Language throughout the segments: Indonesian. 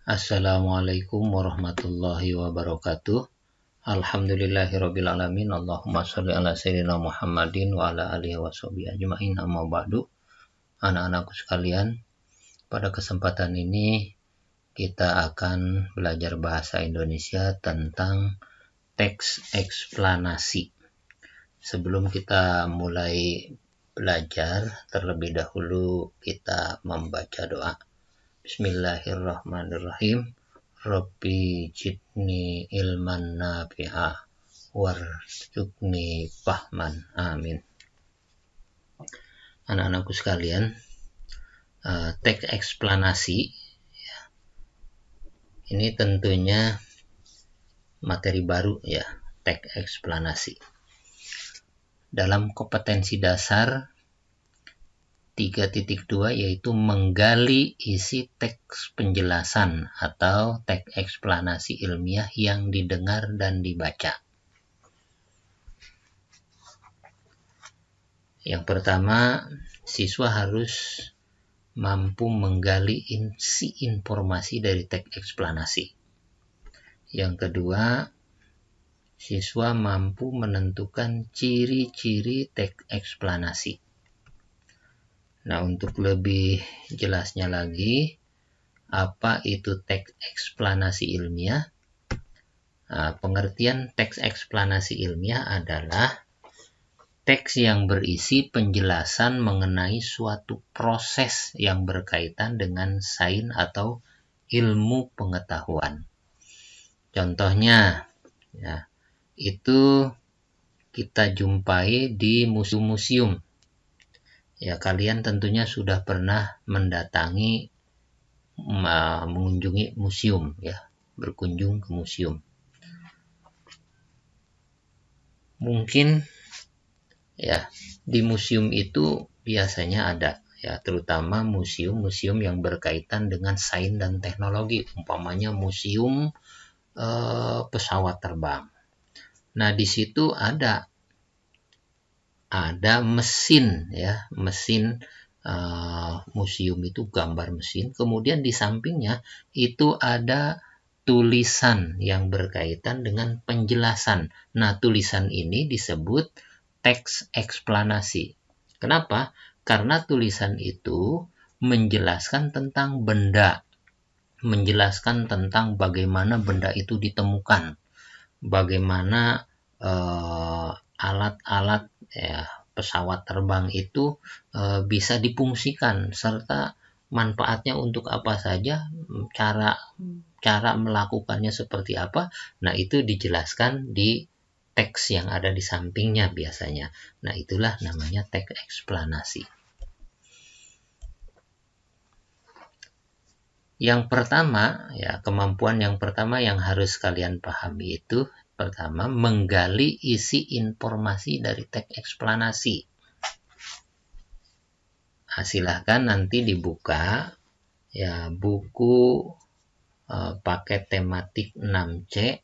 Assalamualaikum warahmatullahi wabarakatuh. Alhamdulillahirabbil alamin. Allahumma sholli ala sayyidina Muhammadin wa ala alihi washabihi ajmain. Amma ba'du. Anak-anakku sekalian, pada kesempatan ini kita akan belajar bahasa Indonesia tentang teks eksplanasi. Sebelum kita mulai belajar, terlebih dahulu kita membaca doa. Bismillahirrahmanirrahim. Rabbi jidni ilman nafi'a warzuqni fahman. Amin. Anak-anakku sekalian, teks eksplanasi ini tentunya materi baru ya, teks eksplanasi. Dalam kompetensi dasar 3.2 yaitu menggali isi teks penjelasan atau teks eksplanasi ilmiah yang didengar dan dibaca. Yang pertama, siswa harus mampu menggali isi informasi dari teks eksplanasi. Yang kedua, siswa mampu menentukan ciri-ciri teks eksplanasi. Nah, untuk lebih jelasnya lagi, apa itu teks eksplanasi ilmiah? Pengertian teks eksplanasi ilmiah adalah teks yang berisi penjelasan mengenai suatu proses yang berkaitan dengan sains atau ilmu pengetahuan. Contohnya, ya, itu kita jumpai di museum-museum. Ya, kalian tentunya sudah pernah mendatangi, mengunjungi museum, ya, berkunjung ke museum. Mungkin, ya, di museum itu biasanya ada, ya, terutama museum-museum yang berkaitan dengan sains dan teknologi, umpamanya museum pesawat terbang. Nah, di situ ada mesin, ya, mesin museum itu gambar mesin, kemudian di sampingnya itu ada tulisan yang berkaitan dengan penjelasan. Nah, tulisan ini disebut teks eksplanasi. Kenapa? Karena tulisan itu menjelaskan tentang benda, menjelaskan tentang bagaimana benda itu ditemukan, bagaimana alat-alat, ya, pesawat terbang itu bisa difungsikan, serta manfaatnya untuk apa saja, cara melakukannya seperti apa. Nah, itu dijelaskan di teks yang ada di sampingnya biasanya. Nah, itulah namanya teks eksplanasi. Yang pertama, ya, kemampuan yang pertama yang harus kalian pahami itu, pertama, menggali isi informasi dari teks eksplanasi. Nah, silahkan nanti dibuka, ya, buku paket tematik 6C,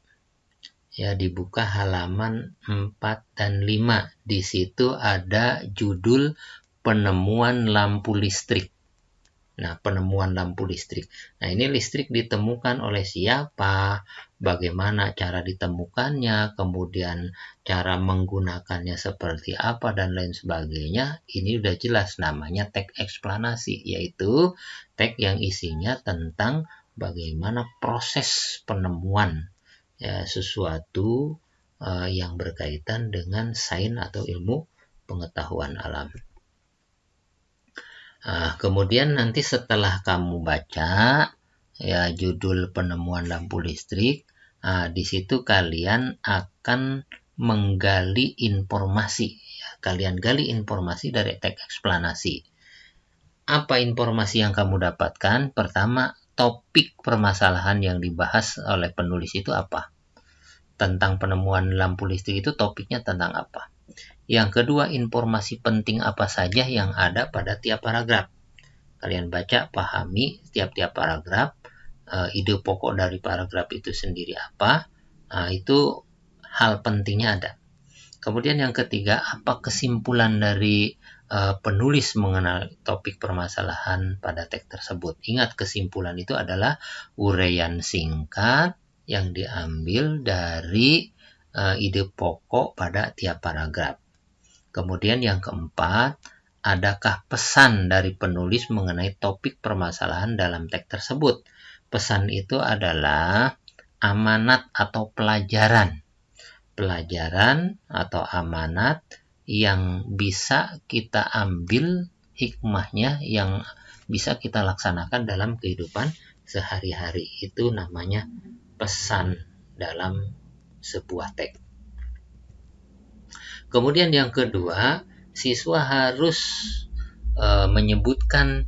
ya, dibuka halaman 4 dan 5. Di situ ada judul penemuan lampu listrik. Nah, penemuan lampu listrik. Nah, ini listrik ditemukan oleh siapa, bagaimana cara ditemukannya, kemudian cara menggunakannya seperti apa, dan lain sebagainya. Ini udah jelas namanya teks eksplanasi, yaitu teks yang isinya tentang bagaimana proses penemuan, ya, sesuatu yang berkaitan dengan sains atau ilmu pengetahuan alam. Kemudian nanti setelah kamu baca, ya, judul penemuan lampu listrik, di situ kalian akan menggali informasi, ya, kalian gali informasi dari teks eksplanasi. Apa informasi yang kamu dapatkan? Pertama, topik permasalahan yang dibahas oleh penulis itu apa? Tentang penemuan lampu listrik itu topiknya tentang apa? Yang kedua, informasi penting apa saja yang ada pada tiap paragraf. Kalian baca, pahami tiap-tiap paragraf, ide pokok dari paragraf itu sendiri apa, itu hal pentingnya ada. Kemudian yang ketiga, apa kesimpulan dari penulis mengenal topik permasalahan pada teks tersebut. Ingat, kesimpulan itu adalah uraian singkat yang diambil dari ide pokok pada tiap paragraf. Kemudian yang keempat, adakah pesan dari penulis mengenai topik permasalahan dalam teks tersebut? Pesan itu adalah amanat atau pelajaran. Pelajaran atau amanat yang bisa kita ambil hikmahnya, yang bisa kita laksanakan dalam kehidupan sehari-hari. Itu namanya pesan dalam sebuah teks. Kemudian yang kedua, siswa harus menyebutkan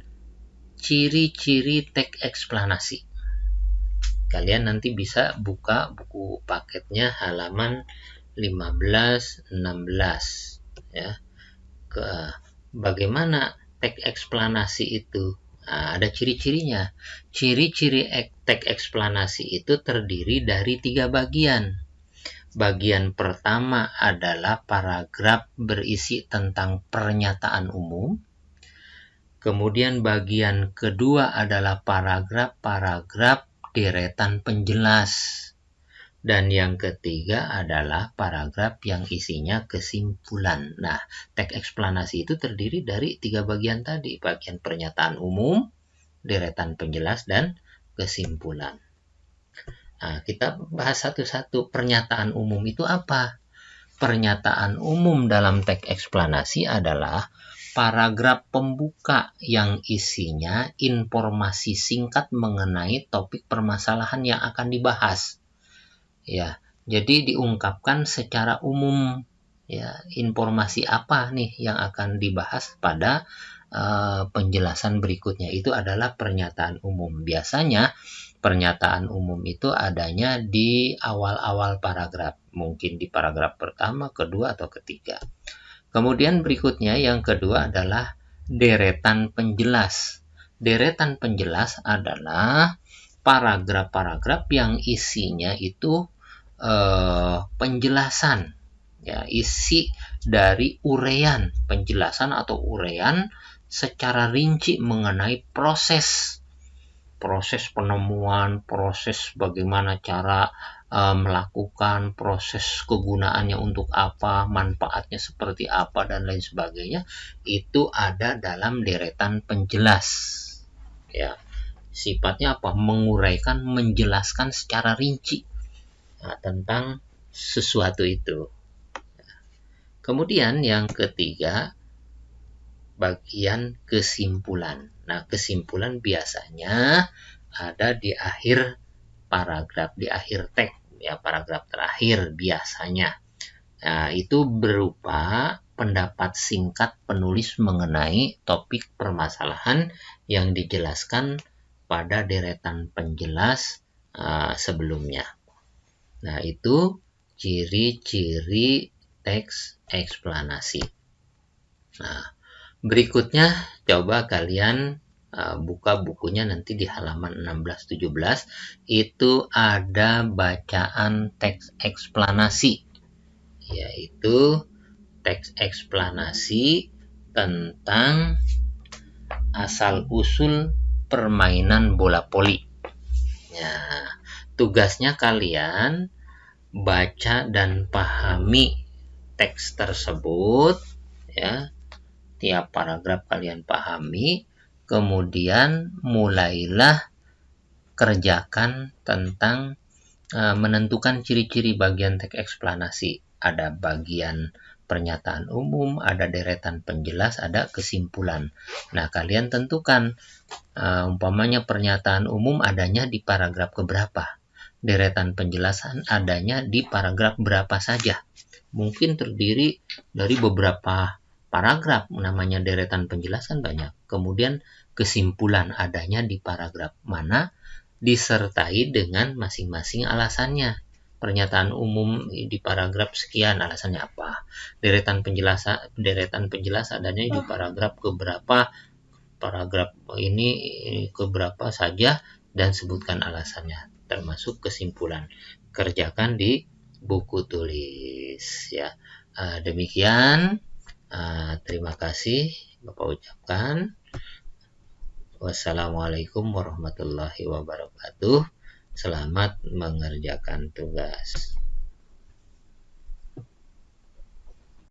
ciri-ciri teks eksplanasi. Kalian nanti bisa buka buku paketnya halaman 15-16 ya. Bagaimana teks eksplanasi itu? Nah, ada ciri-cirinya. Ciri-ciri teks eksplanasi itu terdiri dari 3 bagian. Bagian pertama adalah paragraf berisi tentang pernyataan umum. Kemudian bagian kedua adalah paragraf-paragraf deretan penjelas. Dan yang ketiga adalah paragraf yang isinya kesimpulan. Nah, teks eksplanasi itu terdiri dari 3 bagian tadi. Bagian pernyataan umum, deretan penjelas, dan kesimpulan. Nah, kita bahas satu-satu. Pernyataan umum itu apa? Pernyataan umum dalam teks eksplanasi adalah paragraf pembuka yang isinya informasi singkat mengenai topik permasalahan yang akan dibahas. Ya, jadi diungkapkan secara umum ya, informasi apa nih yang akan dibahas pada penjelasan berikutnya. Itu adalah pernyataan umum. Biasanya pernyataan umum itu adanya di awal-awal paragraf, mungkin di paragraf pertama, kedua, atau ketiga. Kemudian berikutnya yang kedua adalah deretan penjelas. Deretan penjelas adalah paragraf-paragraf yang isinya itu penjelasan, ya, isi dari uraian, penjelasan atau uraian secara rinci mengenai proses penemuan, proses bagaimana cara melakukan, proses kegunaannya untuk apa, manfaatnya seperti apa, dan lain sebagainya. Itu ada dalam deretan penjelas. Ya, sifatnya apa? Menguraikan, menjelaskan secara rinci tentang sesuatu itu. Kemudian yang ketiga, bagian kesimpulan. Nah, kesimpulan biasanya ada di akhir paragraf, di akhir teks, ya, paragraf terakhir biasanya. Nah, itu berupa pendapat singkat penulis mengenai topik permasalahan yang dijelaskan pada deretan penjelas sebelumnya. Nah, itu ciri-ciri teks eksplanasi. Nah, berikutnya coba kalian buka bukunya nanti di halaman 16-17. Itu ada bacaan teks eksplanasi, yaitu teks eksplanasi tentang asal-usul permainan bola voli. Ya, tugasnya kalian baca dan pahami teks tersebut, ya. Tiap paragraf kalian pahami, kemudian mulailah kerjakan tentang menentukan ciri-ciri bagian teks eksplanasi. Ada bagian pernyataan umum, ada deretan penjelas, ada kesimpulan. Nah, kalian tentukan umpamanya pernyataan umum adanya di paragraf keberapa, deretan penjelasan adanya di paragraf berapa saja. Mungkin terdiri dari beberapa paragraf, namanya deretan penjelasan banyak. Kemudian kesimpulan adanya di paragraf mana, disertai dengan masing-masing alasannya. Pernyataan umum di paragraf sekian, alasannya apa. Deretan penjelas adanya di paragraf keberapa, paragraf ini keberapa saja, dan sebutkan alasannya, termasuk kesimpulan. Kerjakan di buku tulis, ya. Demikian Terima kasih Bapak ucapkan. Wassalamualaikum warahmatullahi wabarakatuh. Selamat mengerjakan tugas.